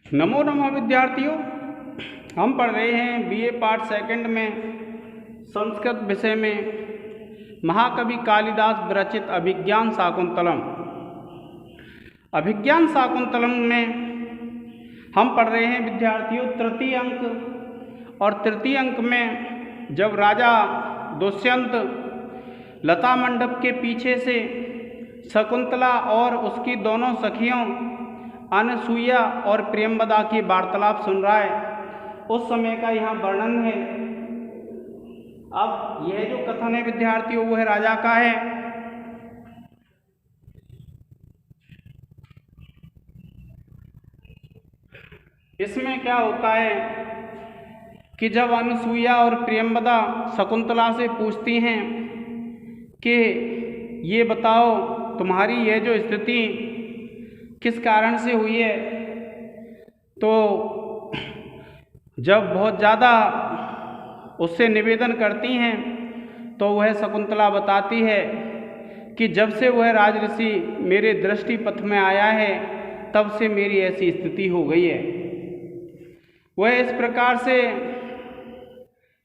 नमो नमः विद्यार्थियों। हम पढ़ रहे हैं बीए पार्ट सेकंड में संस्कृत विषय में महाकवि कालिदास विरचित अभिज्ञान शाकुंतलम। अभिज्ञान शाकुंतलम में हम पढ़ रहे हैं विद्यार्थियों तृतीय अंक। और तृतीय अंक में जब राजा दुष्यंत लता मंडप के पीछे से शकुंतला और उसकी दोनों सखियों अनसुईया और प्रियंवदा की वार्तालाप सुन रहा है, उस समय का यहाँ वर्णन है। अब यह जो कथन है विद्यार्थियों वो है राजा का है। इसमें क्या होता है कि जब अनसुईया और प्रियंवदा शकुंतला से पूछती हैं कि ये बताओ तुम्हारी यह जो स्थिति किस कारण से हुई है, तो जब बहुत ज़्यादा उससे निवेदन करती हैं तो वह शकुंतला बताती है कि जब से वह राजऋषि मेरे दृष्टि पथ में आया है तब से मेरी ऐसी स्थिति हो गई है। वह इस प्रकार से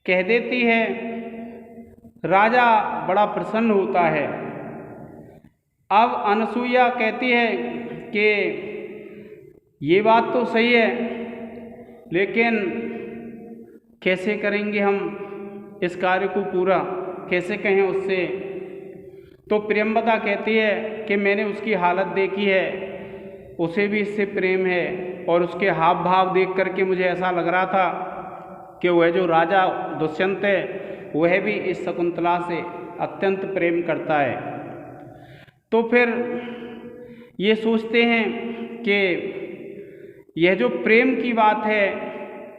कह देती है। राजा बड़ा प्रसन्न होता है। अब अनसुईया कहती है कि ये बात तो सही है, लेकिन कैसे करेंगे हम इस कार्य को पूरा, कैसे कहें उससे। तो प्रियंवदा कहती है कि मैंने उसकी हालत देखी है, उसे भी इससे प्रेम है और उसके हाव भाव देख करके मुझे ऐसा लग रहा था कि वह जो राजा दुष्यंत है वह भी इस शकुंतला से अत्यंत प्रेम करता है। तो फिर ये सोचते हैं कि यह जो प्रेम की बात है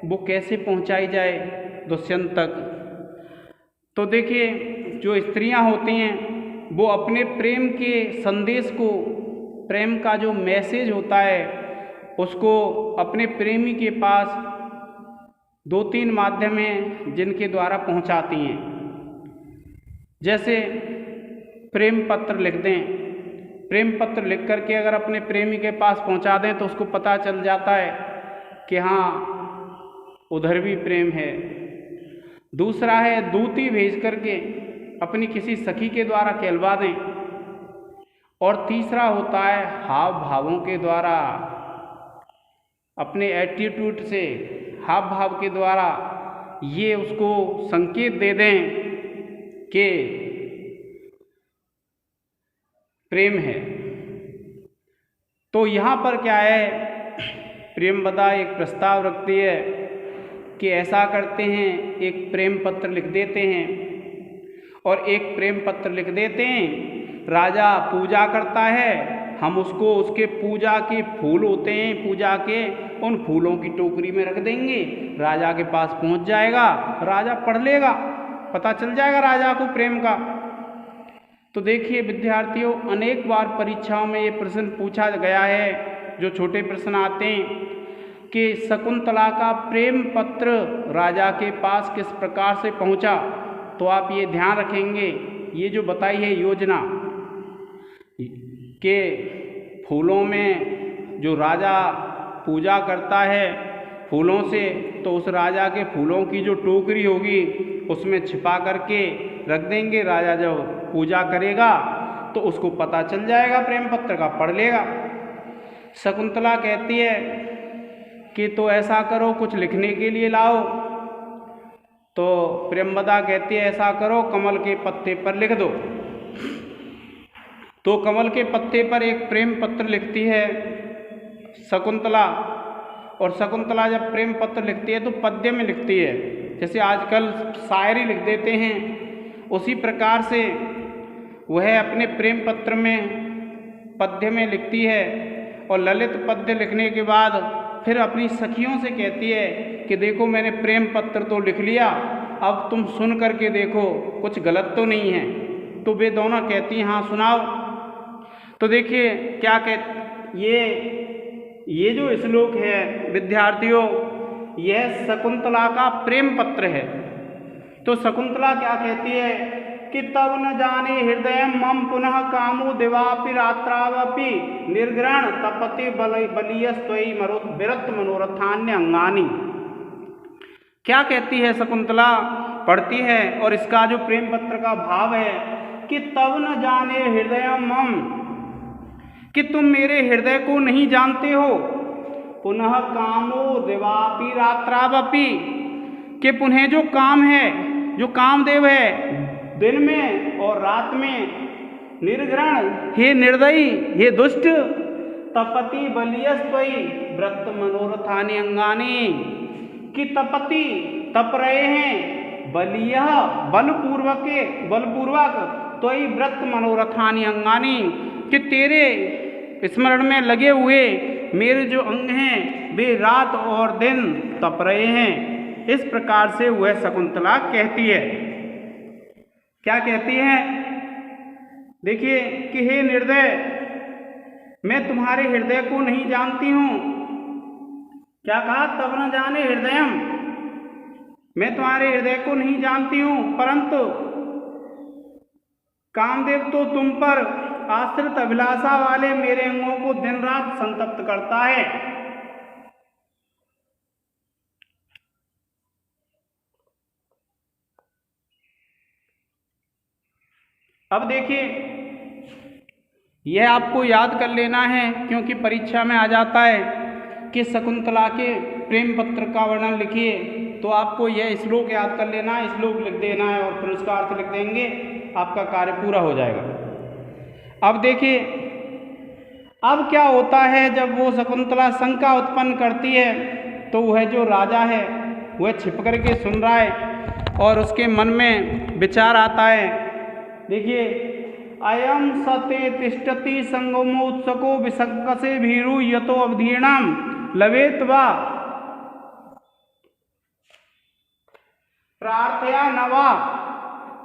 वो कैसे पहुंचाई जाए दुष्यंत तक। तो देखिए, जो स्त्रियां होती हैं वो अपने प्रेम के संदेश को, प्रेम का जो मैसेज होता है उसको अपने प्रेमी के पास दो तीन माध्यम हैं जिनके द्वारा पहुंचाती हैं। जैसे प्रेम पत्र लिख दें। प्रेम पत्र लिख करके अगर अपने प्रेमी के पास पहुंचा दें तो उसको पता चल जाता है कि हाँ उधर भी प्रेम है। दूसरा है दूती भेज करके अपनी किसी सखी के द्वारा कहलवा दें। और तीसरा होता है हाव भावों के द्वारा, अपने एटीट्यूड से, हाव भाव के द्वारा ये उसको संकेत दे दें कि प्रेम है। तो यहाँ पर क्या है, प्रियंवदा एक प्रस्ताव रखती है कि ऐसा करते हैं, एक प्रेम पत्र लिख देते हैं। और एक प्रेम पत्र लिख देते हैं, राजा पूजा करता है, हम उसको उसके पूजा के फूल होते हैं, पूजा के उन फूलों की टोकरी में रख देंगे, राजा के पास पहुंच जाएगा, राजा पढ़ लेगा, पता चल जाएगा राजा को प्रेम का। तो देखिए विद्यार्थियों, अनेक बार परीक्षाओं में ये प्रश्न पूछा गया है, जो छोटे प्रश्न आते हैं कि शकुंतला का प्रेम पत्र राजा के पास किस प्रकार से पहुंचा। तो आप ये ध्यान रखेंगे, ये जो बताई है योजना के फूलों में जो राजा पूजा करता है फूलों से, तो उस राजा के फूलों की जो टोकरी होगी उसमें छिपा करके रख देंगे। राजा जब पूजा करेगा तो उसको पता चल जाएगा प्रेम पत्र का, पढ़ लेगा। शकुंतला कहती है कि तो ऐसा करो, कुछ लिखने के लिए लाओ। तो प्रियंवदा कहती है ऐसा करो, कमल के पत्ते पर लिख दो। तो कमल के पत्ते पर एक प्रेम पत्र लिखती है शकुंतला। और शकुंतला जब प्रेम पत्र लिखती है तो पद्य में लिखती है, जैसे आजकल शायरी लिख देते हैं, उसी प्रकार से वह अपने प्रेम पत्र में पद्य में लिखती है। और ललित पद्य लिखने के बाद फिर अपनी सखियों से कहती है कि देखो मैंने प्रेम पत्र तो लिख लिया, अब तुम सुन करके देखो कुछ गलत तो नहीं है। तो वे दोनों कहती हैं हाँ सुनाओ। तो देखिए क्या ये जो श्लोक है विद्यार्थियों, यह शकुंतला का प्रेम पत्र है। तो शकुंतला क्या कहती है कि तब न जाने हृदय मम पुनः कामो दिवापि रात्रावपि निर्ग्रहण तपति बलियस्त्वयि विरत मनोरथान्य अंगानी। क्या कहती है शकुंतला, पढ़ती है, और इसका जो प्रेम पत्र का भाव है कि तब न जाने हृदय मम, कि तुम मेरे हृदय को नहीं जानते हो, पुनः कामो दिवापि रात्रावपि, कि पुनः जो काम है, जो कामदेव है, दिन में और रात में, निर्घृण, हे निर्दयी, हे दुष्ट, तपति बलियस्त्वयि व्रत मनोरथानि अंगानि, कि तपति, तप रहे हैं, बलिय, बलपूर्वक, त्वयि व्रत मनोरथानि अंगानि, कि तेरे स्मरण में लगे हुए मेरे जो अंग हैं वे रात और दिन तप रहे हैं। इस प्रकार से वह शकुंतला कहती है। क्या कहती है? देखिए कि हे निर्दय, मैं तुम्हारे हृदय को नहीं जानती हूँ। क्या कहा? तब न जाने हृदयम, मैं तुम्हारे हृदय को नहीं जानती हूँ, परंतु कामदेव तो तुम पर आश्रित अभिलाषा वाले मेरे अंगों को दिन रात संतप्त करता है। अब देखिए, यह आपको याद कर लेना है, क्योंकि परीक्षा में आ जाता है कि शकुंतला के प्रेम पत्र का वर्णन लिखिए, तो आपको यह श्लोक याद कर लेना है, श्लोक लिख देना है और फिर उसका अर्थ लिख देंगे, आपका कार्य पूरा हो जाएगा। अब देखिए, अब क्या होता है जब वो शकुंतला शंका उत्पन्न करती है, तो वह जो राजा है वह छिप करके सुन रहा है और उसके मन में विचार आता है। देखिए, अयम सते तिष्ठति संगमोत्सको विसंकसे भीरु यतो अवधीर्णाम लवेत वा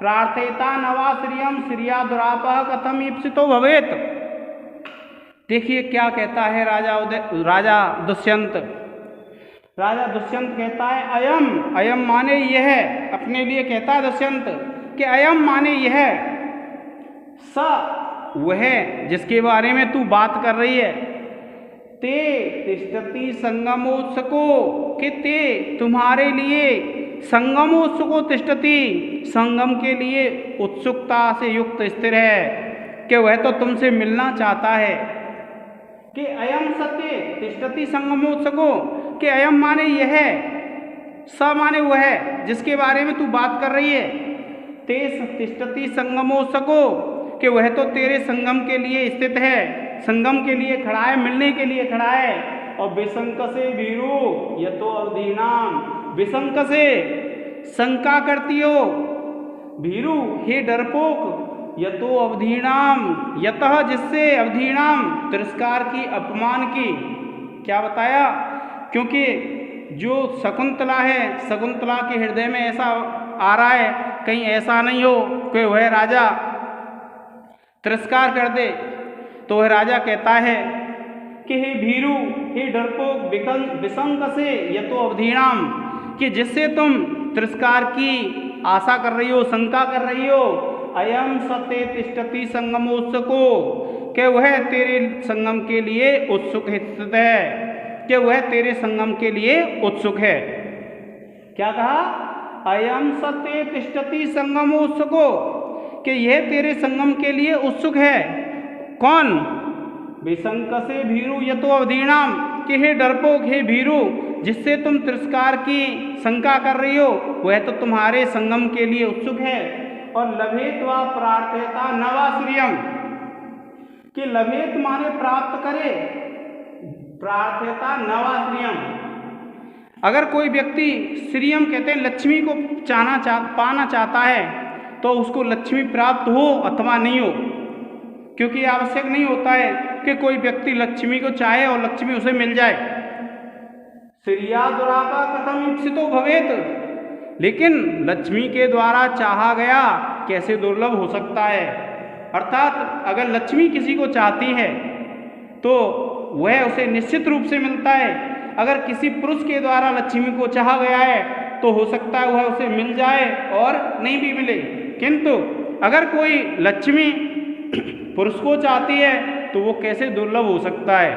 प्रार्थयता नवा श्रियम श्रिया दुरापः कथम ईप्सितो भवेत। देखिए क्या कहता है राजा दुष्यंत। राजा दुष्यंत कहता है अयम माने यह, अपने लिए कहता है दुष्यंत कि अयम माने यह, स वह जिसके बारे में तू बात कर रही है, ते तिष्ठति संगमोत्सको, कि ते तुम्हारे लिए संगमोत्सको तिष्ठति, संगम के लिए उत्सुकता से युक्त स्थिर है, कि वह तो तुमसे मिलना चाहता है। कि अयम सत्य तिष्ठति संगमोत्सको, कि अयम माने यह, स माने वह जिसके बारे में तू बात कर रही है, ते तिष्ठति संगमोत्सको, कि वह तो तेरे संगम के लिए स्थित है, संगम के लिए खड़ा है, मिलने के लिए खड़ा है। और विसंक से भीरु यतो अवधीनाम, विसंक से शंका करती हो, भीरु हे डरपोक, यतो अवधीनाम, यतः जिससे, अवधीनाम तिरस्कार की, अपमान की। क्या बताया? क्योंकि जो शकुंतला है, शकुंतला के हृदय में ऐसा आ रहा है, कहीं ऐसा नहीं हो कि वह राजा तिरस्कार कर दे। तो वह राजा कहता है कि हे भीरु, हे डरपोक, विसंक से यतो अवधीनाम, कि जिससे तुम तिरस्कार की आशा कर रही हो, शंका कर रही हो, अयम सते तिष्ठति संगमोत्सको, कि वह तेरे संगम के लिए उत्सुक स्थित है, कि वह तेरे संगम के लिए उत्सुक है। क्या कहा? अयम सते तिष्ठति संगमोत्सको, कि यह तेरे संगम के लिए उत्सुक है। कौन? विसंक से भीरु यतो अवधीनाम, कि हे डरपोक, हे भीरु, जिससे तुम तिरस्कार की शंका कर रही हो, वह तो तुम्हारे संगम के लिए उत्सुक है। और लभेत वा प्रार्थयता नवाश्रियम, कि लभेत माने प्राप्त करे, प्रार्थयता नवाश्रियम, अगर कोई व्यक्ति श्रियम कहते हैं लक्ष्मी को पाना चाहता है, तो उसको लक्ष्मी प्राप्त हो अथवा नहीं हो, क्योंकि आवश्यक नहीं होता है कि कोई व्यक्ति लक्ष्मी को चाहे और लक्ष्मी उसे मिल जाए। श्रिया दुरापा कथम ईप्सितो भवेत, लेकिन लक्ष्मी के द्वारा चाहा गया कैसे दुर्लभ हो सकता है। अर्थात अगर लक्ष्मी किसी को चाहती है तो वह उसे निश्चित रूप से मिलता है। अगर किसी पुरुष के द्वारा लक्ष्मी को चाहा गया है तो हो सकता है वह उसे मिल जाए और नहीं भी मिले, किंतु अगर कोई लक्ष्मी पुरुष को चाहती है तो वो कैसे दुर्लभ हो सकता है।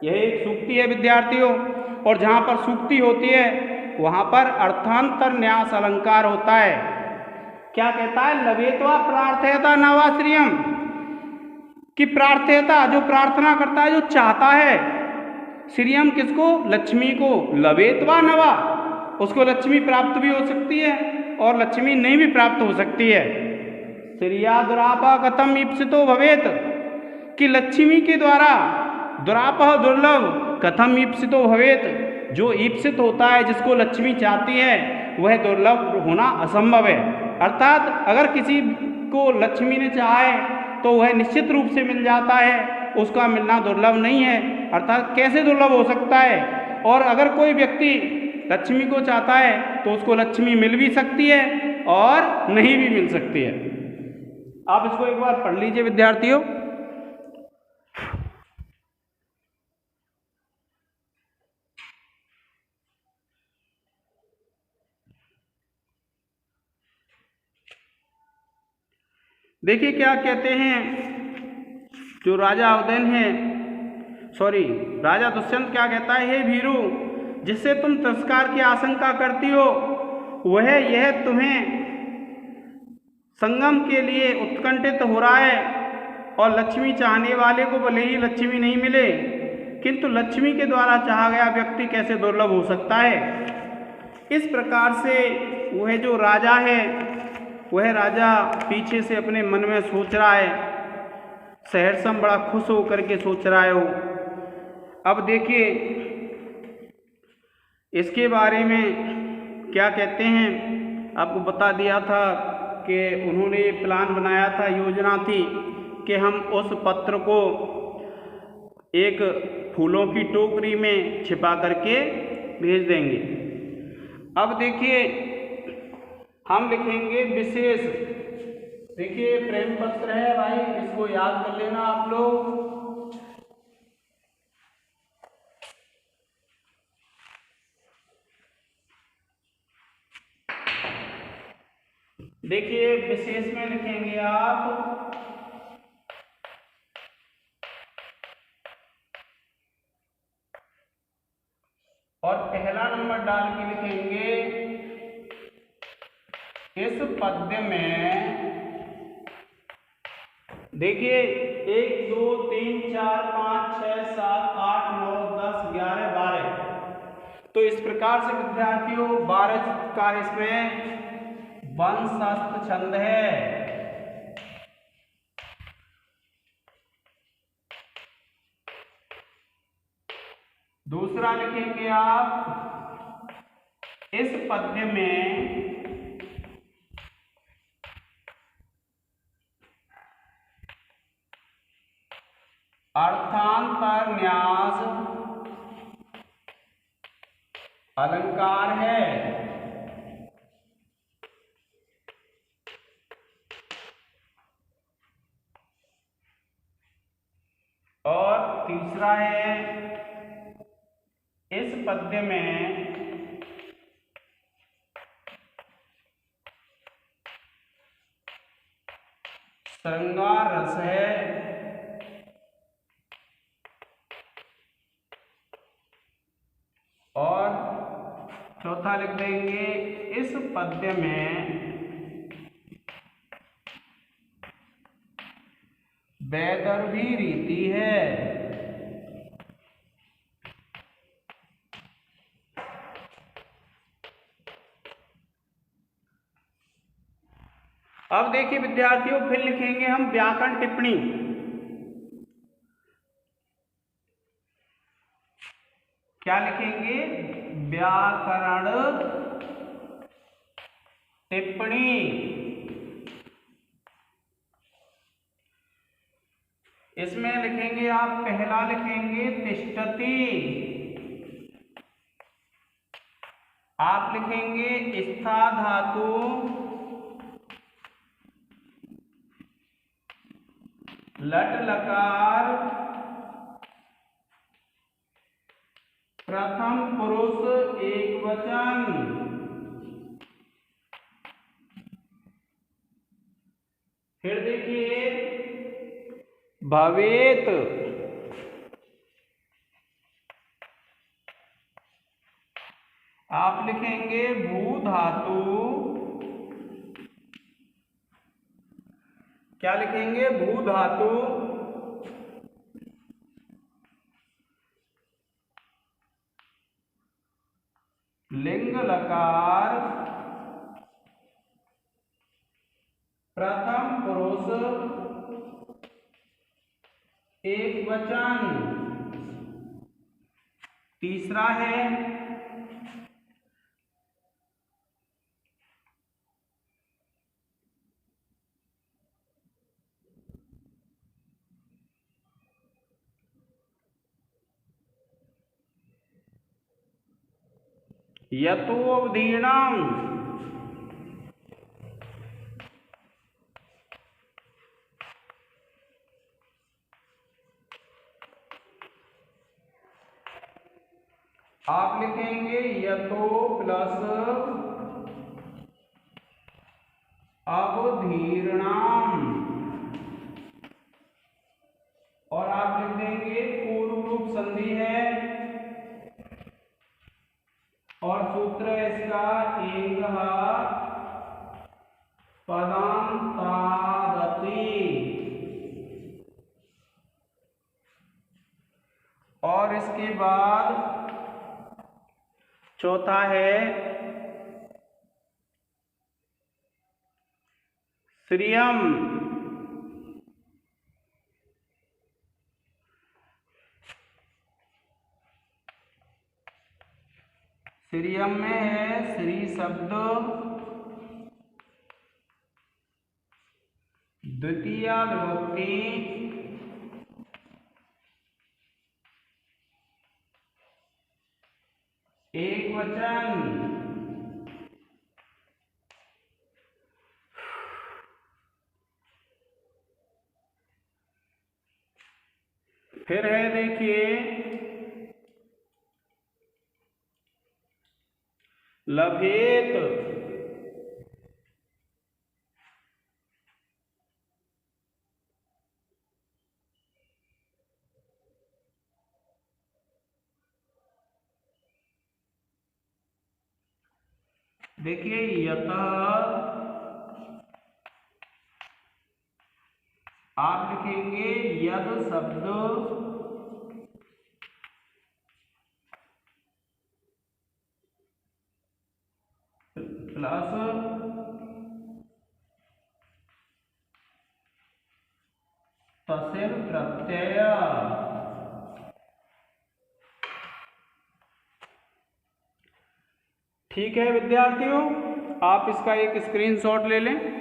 यह एक सूक्ति है विद्यार्थियों, और जहाँ पर सूक्ति होती है वहाँ पर अर्थांतर न्यास अलंकार होता है। क्या कहता है, लभेत्वा प्रार्थयता नवाश्रियम, कि प्रार्थयता जो प्रार्थना करता है, जो चाहता है, श्रियम किसको, लक्ष्मी को, लभेत्वा नवा, उसको लक्ष्मी प्राप्त भी हो सकती है और लक्ष्मी नहीं भी प्राप्त हो सकती है। श्रिया दुरापा कथम ईप्सितो भवेत, कि लक्ष्मी के द्वारा दुरापह दुर्लभ, कथम ईप्सितो भवेत, जो ईप्सित होता है, जिसको लक्ष्मी चाहती है, वह दुर्लभ होना असंभव है। अर्थात अगर किसी को लक्ष्मी ने चाहा है तो वह निश्चित रूप से मिल जाता है, उसका मिलना दुर्लभ नहीं है। अर्थात कैसे दुर्लभ हो सकता है। और अगर कोई व्यक्ति लक्ष्मी को चाहता है तो उसको लक्ष्मी मिल भी सकती है और नहीं भी मिल सकती है। आप इसको एक बार पढ़ लीजिए विद्यार्थियों। देखिए क्या कहते हैं, जो राजा उदयन है, राजा दुष्यंत क्या कहता है, हे भीरू, जिससे तुम तिरस्कार की आशंका करती हो वह यह तुम्हें संगम के लिए उत्कंठित हो रहा है, और लक्ष्मी चाहने वाले को भले ही लक्ष्मी नहीं मिले, किंतु लक्ष्मी के द्वारा चाहा गया व्यक्ति कैसे दुर्लभ हो सकता है। इस प्रकार से वह जो राजा है, वह राजा पीछे से अपने मन में सोच रहा है, सहर्षम बड़ा खुश होकर के सोच रहा है वो। अब देखिए इसके बारे में क्या कहते हैं, आपको बता दिया था कि उन्होंने प्लान बनाया था, योजना थी कि हम उस पत्र को एक फूलों की टोकरी में छिपा करके भेज देंगे। अब देखिए हम लिखेंगे विशेष, देखिए प्रेम पत्र है भाई, इसको याद कर लेना आप लोग। देखिए विशेष में लिखेंगे आप और पहला नंबर डाल के लिखेंगे इस पद्य में। देखिए 1 2 3 4 5 6 7 8 9 10 11 12, तो इस प्रकार से विद्यार्थियों 12 का इसमें वंशस्थ छंद है। दूसरा लिखेंगे आप इस पद्य में अर्थांतर न्यास अलंकार है। और तीसरा है इस पद्य में श्रृंगार रस है। और चौथा लिख देंगे इस पद्य में वैदर्भी रीति है। अब देखिए विद्यार्थियों फिर लिखेंगे हम व्याकरण टिप्पणी। क्या लिखेंगे, व्याकरण टिप्पणी। इसमें लिखेंगे आप, पहला लिखेंगे तिष्ठति, आप लिखेंगे स्था धातु लट लकार प्रथम पुरुष एकवचन। फिर देखिए भवेत, आप लिखेंगे भू धातु, क्या लिखेंगे? भू धातु लिंग लकार प्रथम पुरुष एक वचन। तीसरा है यतोवधीर्णम, आप लिखेंगे यतो प्लस अवधीर्णाम, और आप लिख देंगे पूर्व रूप संधि है और सूत्र है इसका एक पदांतादति, और इसके बाद चौथा है श्रियम, श्रियम में है श्री शब्द द्वितीया विभक्ति एक वचन। फिर है देखिए लभेत, देखिए यतः, आप लिखेंगे यद शब्द प्लस तसिल प्रत्यय। ठीक है विद्यार्थियों, आप इसका एक स्क्रीनशॉट ले लें।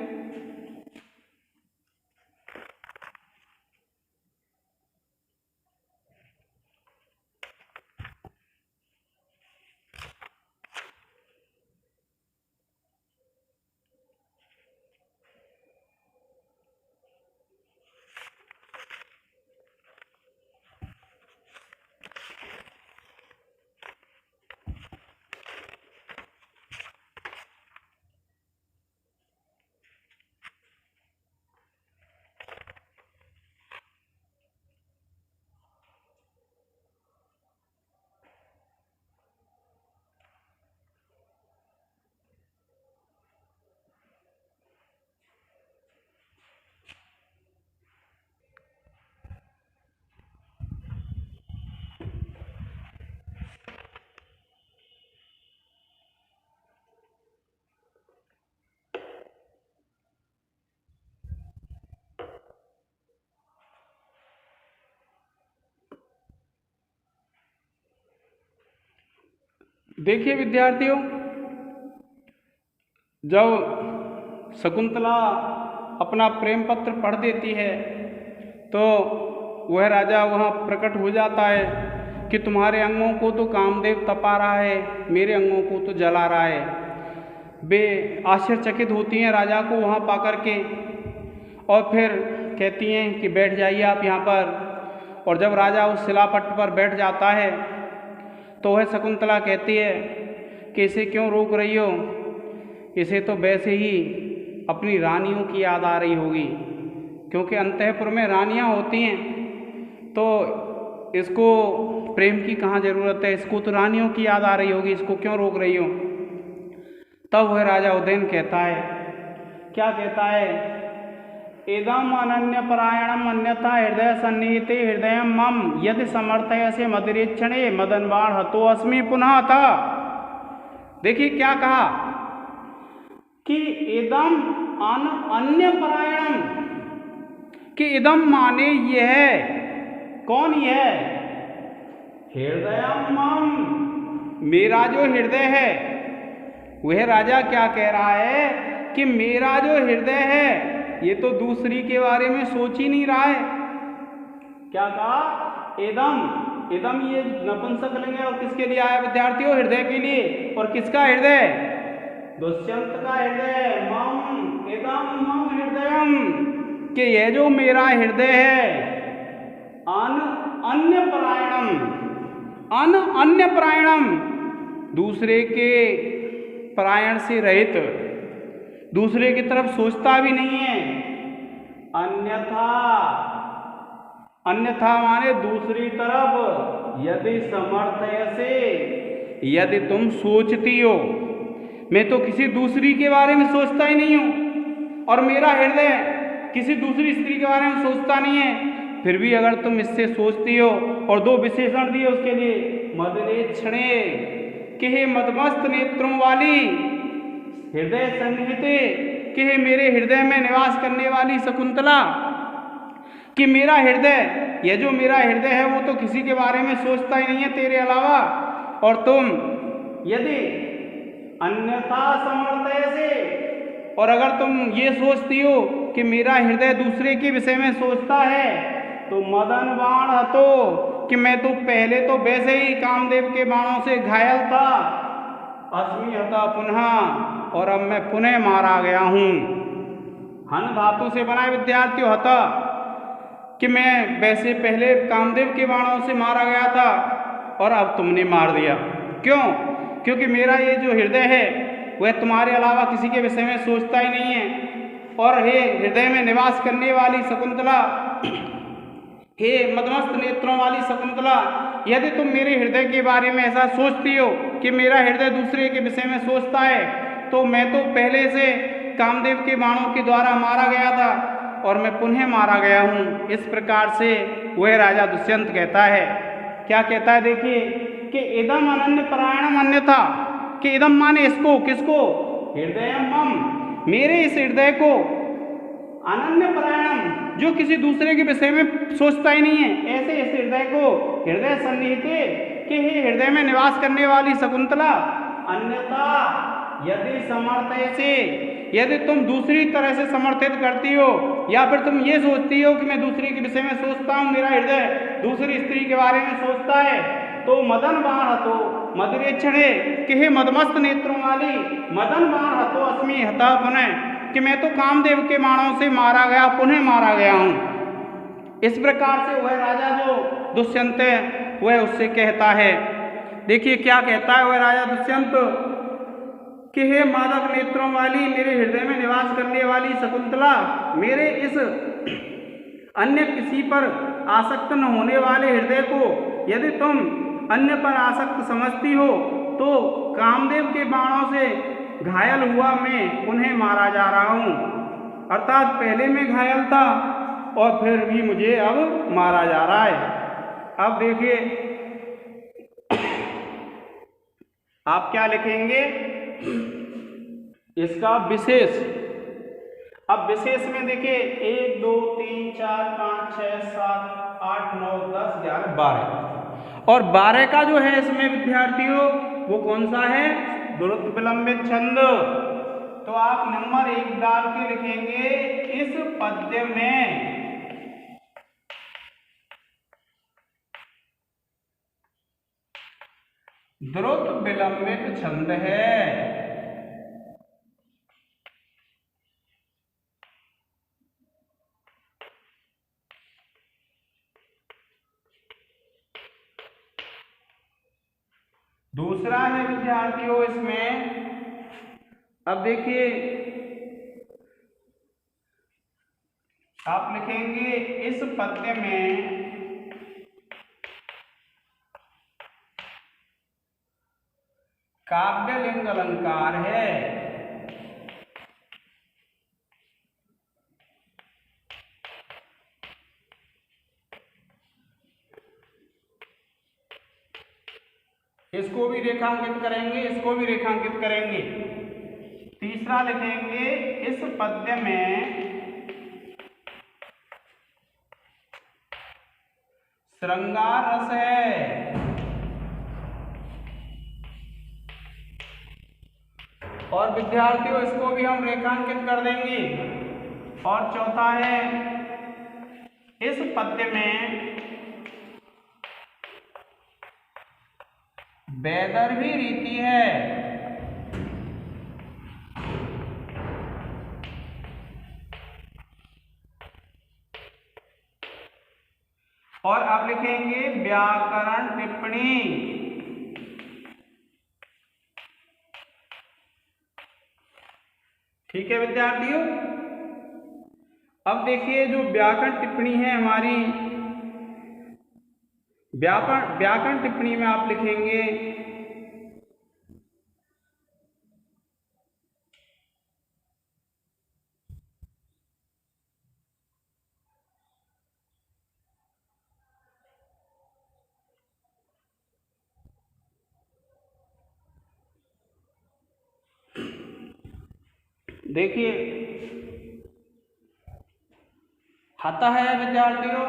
देखिए विद्यार्थियों, जब शकुंतला अपना प्रेम पत्र पढ़ देती है तो वह राजा वहाँ प्रकट हो जाता है कि तुम्हारे अंगों को तो कामदेव तपा रहा है, मेरे अंगों को तो जला रहा है। वे आश्चर्यचकित होती हैं राजा को वहाँ पा कर के, और फिर कहती हैं कि बैठ जाइए आप यहाँ पर। और जब राजा उस शिलापट्ट पर बैठ जाता है तो वह शकुंतला कहती है कि इसे क्यों रोक रही हो, इसे तो वैसे ही अपनी रानियों की याद आ रही होगी, क्योंकि अंतःपुर में रानियां होती हैं, तो इसको प्रेम की कहाँ ज़रूरत है, इसको तो रानियों की याद आ रही होगी, इसको क्यों रोक रही हो। तब वह राजा उदयन कहता है, क्या कहता है, एदम अनन्य परायणम अन्यथा हृदय सन्निहिते हृदय मम यदि समर्थय से मदरेक्षणे मदनबाण हतो अस्मि पुनः था। देखिए क्या कहा कि इदम अन्य परायणम, कि इदम माने ये है, कौन ये है, हृदय मम, मेरा जो हृदय है। वह राजा क्या कह रहा है कि मेरा जो हृदय है ये तो दूसरी के बारे में सोच ही नहीं रहा है। क्या कहा, एदम, एदम ये नपुंसक लिंग है और किसके लिए आया विद्यार्थियों, हृदय के लिए। और किसका हृदय, दुष्यंत का हृदय, मम एदम मम हृदयम, कि यह जो मेरा हृदय है अन्य परायणम, अन्य परायणम, दूसरे के परायण से रहित, दूसरे की तरफ सोचता भी नहीं है। अन्यथा, अन्यथा माने दूसरी तरफ, यदि समर्थय से, यदि तुम सोचती हो, मैं तो किसी दूसरी के बारे में सोचता ही नहीं हूं और मेरा हृदय किसी दूसरी स्त्री के बारे में सोचता नहीं है, फिर भी अगर तुम इससे सोचती हो, और दो विशेषण दिए उसके लिए, मदरेक्षणे, कि हे मदमस्त नेत्रों वाली, हृदय सन्निहिते, कि हे मेरे हृदय में निवास करने वाली शकुंतला, कि मेरा हृदय, यह जो मेरा हृदय है वो तो किसी के बारे में सोचता ही नहीं है तेरे अलावा, और तुम यदि अन्यथा समर्थय से, और अगर तुम ये सोचती हो कि मेरा हृदय दूसरे के विषय में सोचता है, तो मदन बाण हतो, कि मैं तो पहले तो वैसे ही कामदेव के बाणों से घायल था, अस्मि हता पुनः, और अब मैं पुनः मारा गया हूं। हन धातु से बना विद्यार्थियों हता, कि मैं वैसे पहले कामदेव के बाणों से मारा गया था और अब तुमने मार दिया। क्यों, क्योंकि मेरा ये जो हृदय है वह तुम्हारे अलावा किसी के विषय में सोचता ही नहीं है। और हे हृदय में निवास करने वाली शकुंतला, हे मदमस्त नेत्रों वाली शकुंतला, यदि तुम मेरे हृदय के बारे में ऐसा सोचती हो कि मेरा हृदय दूसरे के विषय में सोचता है, तो मैं तो पहले से कामदेव के बाणों के द्वारा मारा गया था और मैं पुनः मारा गया हूँ। इस प्रकार से वह राजा दुष्यंत कहता है, क्या कहता है, देखिए, कि इदम अनन्य परायणम अन्यथा, कि इदम माने इसको, किसको, हृदय मम, मेरे इस हृदय को, अनन्य परायणम, जो किसी दूसरे के विषय में सोचता ही नहीं है, ऐसे इस हृदय को, हृदय सन्निहिते, कि हे हृदय में निवास करने वाली शकुंतला, अन्यथा यदि समर्थय से, यदि तुम दूसरी तरह से समर्थित करती हो, या फिर तुम ये सोचती हो कि मैं दूसरे के विषय में सोचता हूँ, मेरा हृदय दूसरी स्त्री के बारे में सोचता है, तो मदन बाण हतो मदरेक्षणे, कि हे मदमस्त नेत्रों वाली, मदन बाण हतो अस्मि हता पुनः, कि मैं तो कामदेव के बाणों से मारा गया, पुनः मारा गया हूँ। इस प्रकार से वह राजा जो दुष्यंत है वह उससे कहता है, देखिए क्या कहता है वह राजा दुष्यंत, कि हे मादक नेत्रों वाली, मेरे हृदय में निवास करने वाली शकुंतला, मेरे इस अन्य किसी पर आसक्त न होने वाले हृदय को यदि तुम अन्य पर आसक्त समझती हो, तो कामदेव के बाणों से घायल हुआ मैं पुनः मारा जा रहा हूँ, अर्थात पहले मैं घायल था और फिर भी मुझे अब मारा जा रहा है। अब देखिए आप क्या लिखेंगे, इसका विशेष। अब विशेष में देखिए 1 2 3 4 5 6 7 8 9 10 11 12, और 12 का जो है इसमें विद्यार्थियों वो कौन सा है, द्रुत विलंबित छंद। तो आप नंबर 1 डाल के लिखेंगे, इस पद्य में द्रुत विलंबित छंद है। दूसरा है विद्यार्थियों इसमें, अब देखिए आप लिखेंगे इस पद्य में काव्यलिंग अलंकार है। इसको भी रेखांकित करेंगे, इसको भी रेखांकित करेंगे। तीसरा लिखेंगे इस पद्य में श्रृंगार रस है। और विद्यार्थियों इसको भी हम रेखांकित कर देंगे। और चौथा है इस पद्य में वैदर्भी रीति है। और अब लिखेंगे व्याकरण टिप्पणी। ठीक है विद्यार्थियों, अब देखिए जो व्याकरण टिप्पणी है हमारी, व्याकरण टिप्पणी में आप लिखेंगे देखिए हता है विद्यार्थियों,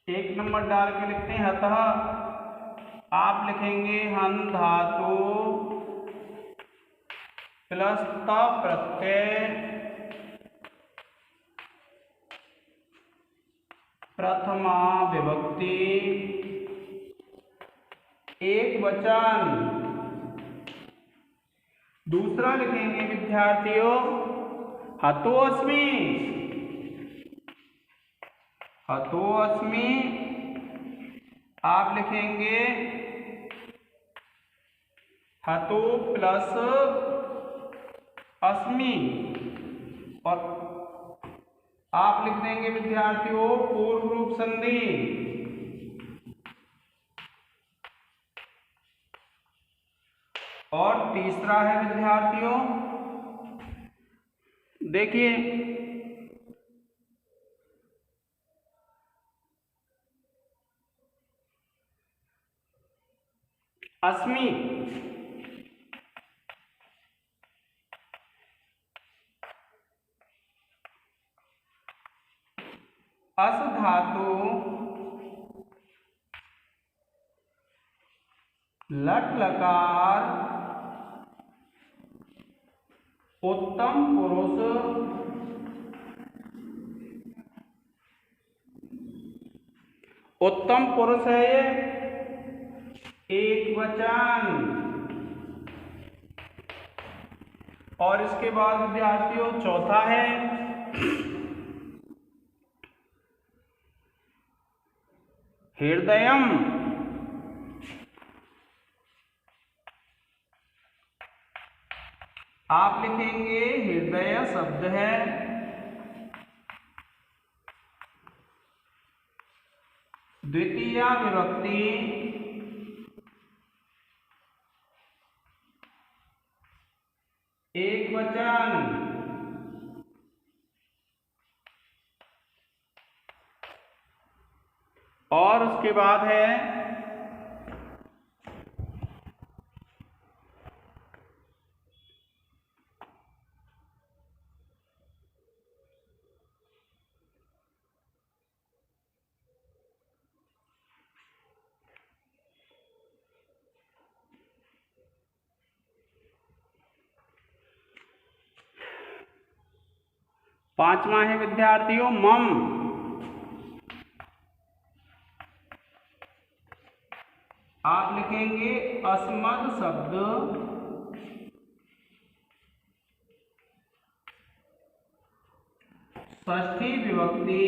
एक नंबर डाल के लिखते हैं हतः। आप लिखेंगे हन धातु प्लस त प्रत्यय प्रथमा विभक्ति एक वचन। दूसरा लिखेंगे विद्यार्थियों हतोऽस्मि। हतोऽस्मि आप लिखेंगे हतो प्लस अस्मि। और आप लिख देंगे विद्यार्थियों पूर्व रूप संधि। और तीसरा है विद्यार्थियों, देखिए अस्मि अस धातु लट लकार उत्तम पुरुष उत्तम पुरुष है ये एक वचन। और इसके बाद विद्यार्थियों चौथा है हृदयम। आप लिखेंगे हृदय शब्द है द्वितीया विभक्ति एक वचन। और उसके बाद है पांचवा है विद्यार्थियों मम। आप लिखेंगे अस्मद शब्द षष्ठी विभक्ति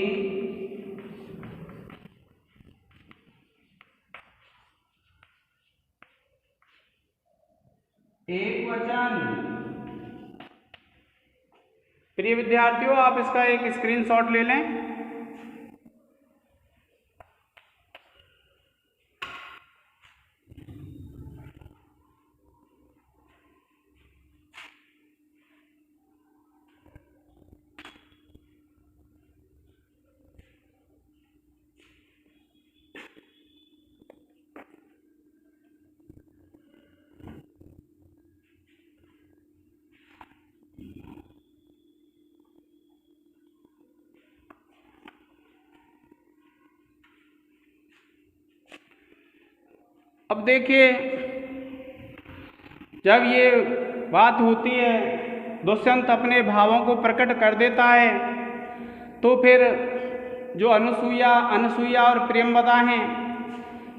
एक वचन। प्रिय विद्यार्थियों, आप इसका एक स्क्रीनशॉट ले लें। अब देखिए, जब ये बात होती है, दुष्यंत अपने भावों को प्रकट कर देता है, तो फिर जो अनसुईया और प्रियंवदा हैं,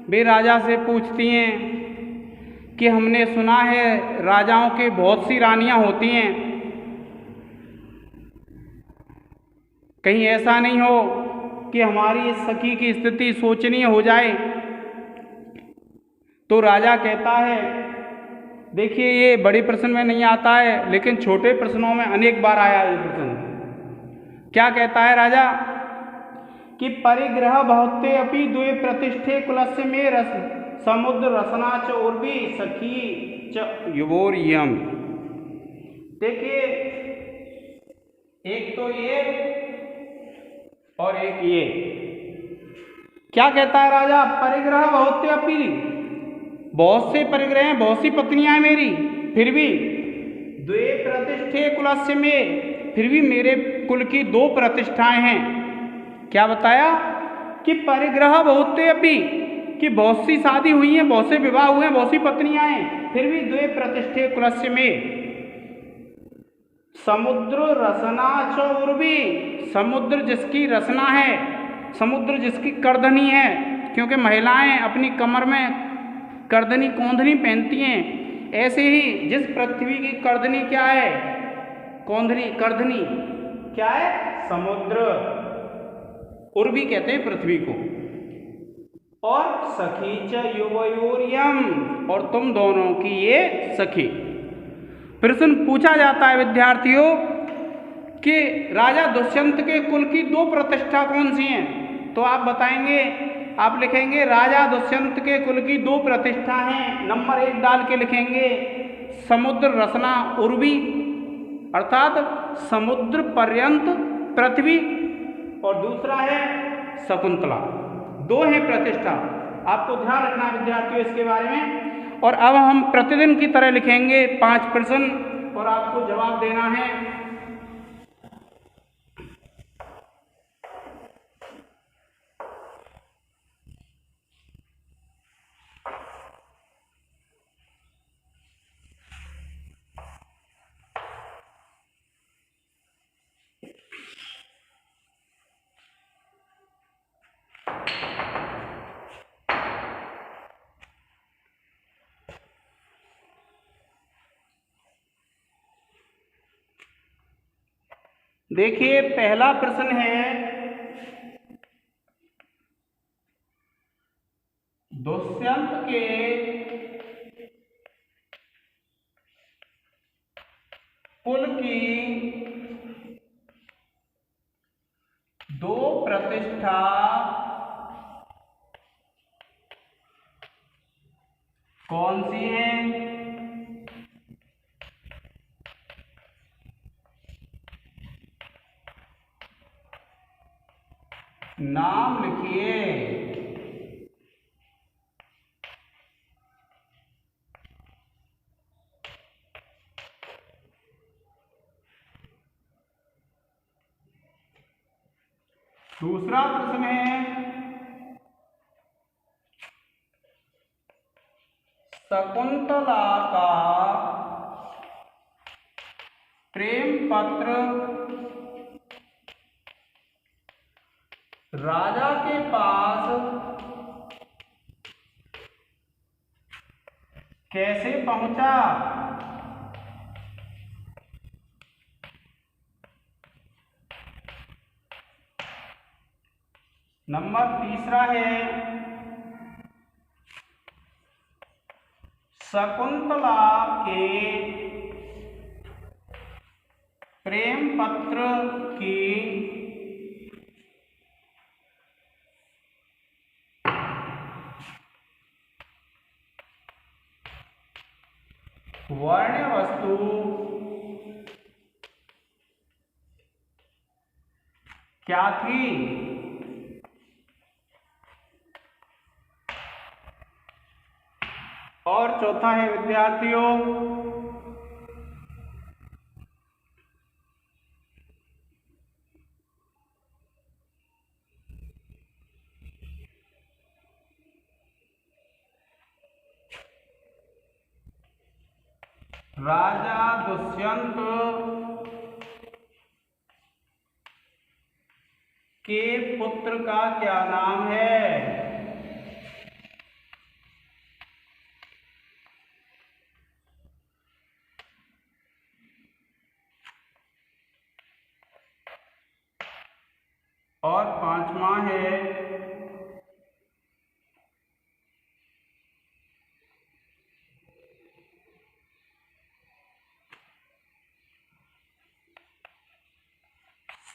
वे राजा से पूछती हैं कि हमने सुना है राजाओं के बहुत सी रानियां होती हैं, कहीं ऐसा नहीं हो कि हमारी इस सखी की स्थिति शोचनीय हो जाए। तो राजा कहता है, देखिए ये बड़े प्रश्न में नहीं आता है, लेकिन छोटे प्रश्नों में अनेक बार आया ये प्रश्न। क्या कहता है राजा कि परिग्रह बहुते अपि द्वे प्रतिष्ठे कुलस्य में रस समुद्र रसना च उर्वी सखी च युवोरियम। देखिए, एक तो ये और एक ये। क्या कहता है राजा, परिग्रह बहुते अपि, बहुत से परिग्रह हैं, बहुत सी पत्नियां हैं मेरी, फिर भी द्वे प्रतिष्ठे कुलस्य में, फिर भी मेरे कुल की 2 प्रतिष्ठाएं हैं। क्या बताया कि परिग्रह बहुते अपि, कि बहुत सी शादी हुई हैं, बहुत से विवाह हुए हैं, बहुत सी पत्नियां हैं, फिर भी द्वे प्रतिष्ठे कुलस्य में समुद्र रसना च उर्वी, समुद्र जिसकी रसना है, समुद्र जिसकी करधनी है, क्योंकि महिलाएं अपनी कमर में करधनी कौंधनी पहनती हैं, ऐसे ही जिस पृथ्वी की करधनी क्या है, कौंधनी करधनी क्या है, समुद्र, उर्वी कहते हैं पृथ्वी को। और सखी च युवयोर्यम, और तुम दोनों की ये सखी। प्रश्न पूछा जाता है विद्यार्थियों कि राजा दुष्यंत के कुल की 2 प्रतिष्ठा कौन सी हैं? तो आप बताएंगे, आप लिखेंगे राजा दुष्यंत के कुल की 2 प्रतिष्ठा हैं। नंबर 1 डाल के लिखेंगे समुद्र रसना उर्वी, अर्थात समुद्र पर्यंत पृथ्वी, और दूसरा है शकुंतला। 2 हैं प्रतिष्ठा, आपको ध्यान रखना विद्यार्थियों इसके बारे में। और अब हम प्रतिदिन की तरह लिखेंगे 5 प्रश्न और आपको जवाब देना है। देखिए, पहला प्रश्न है, दुष्यंत के कुल की 2 प्रतिष्ठा कौन सी हैं? नाम लिखिए। दूसरा प्रश्न है, शकुंतला का प्रेम पत्र राजा के पास कैसे पहुंचा? नंबर तीसरा है, शकुंतला के प्रेम पत्र की वर्ण वस्तु क्या थी? और चौथा है विद्यार्थियों, राजा दुष्यंत के पुत्र का क्या नाम है? और पांचवा है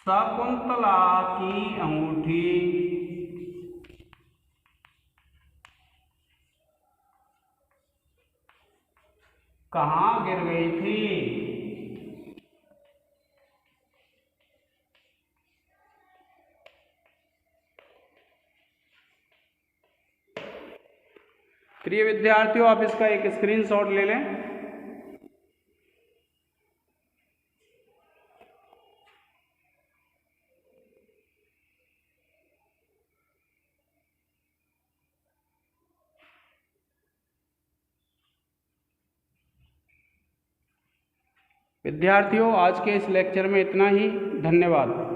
शकुंतला की अंगूठी कहाँ गिर गई थी? प्रिय विद्यार्थियों, आप इसका एक स्क्रीनशॉट ले लें। विद्यार्थियों, आज के इस लेक्चर में इतना ही। धन्यवाद।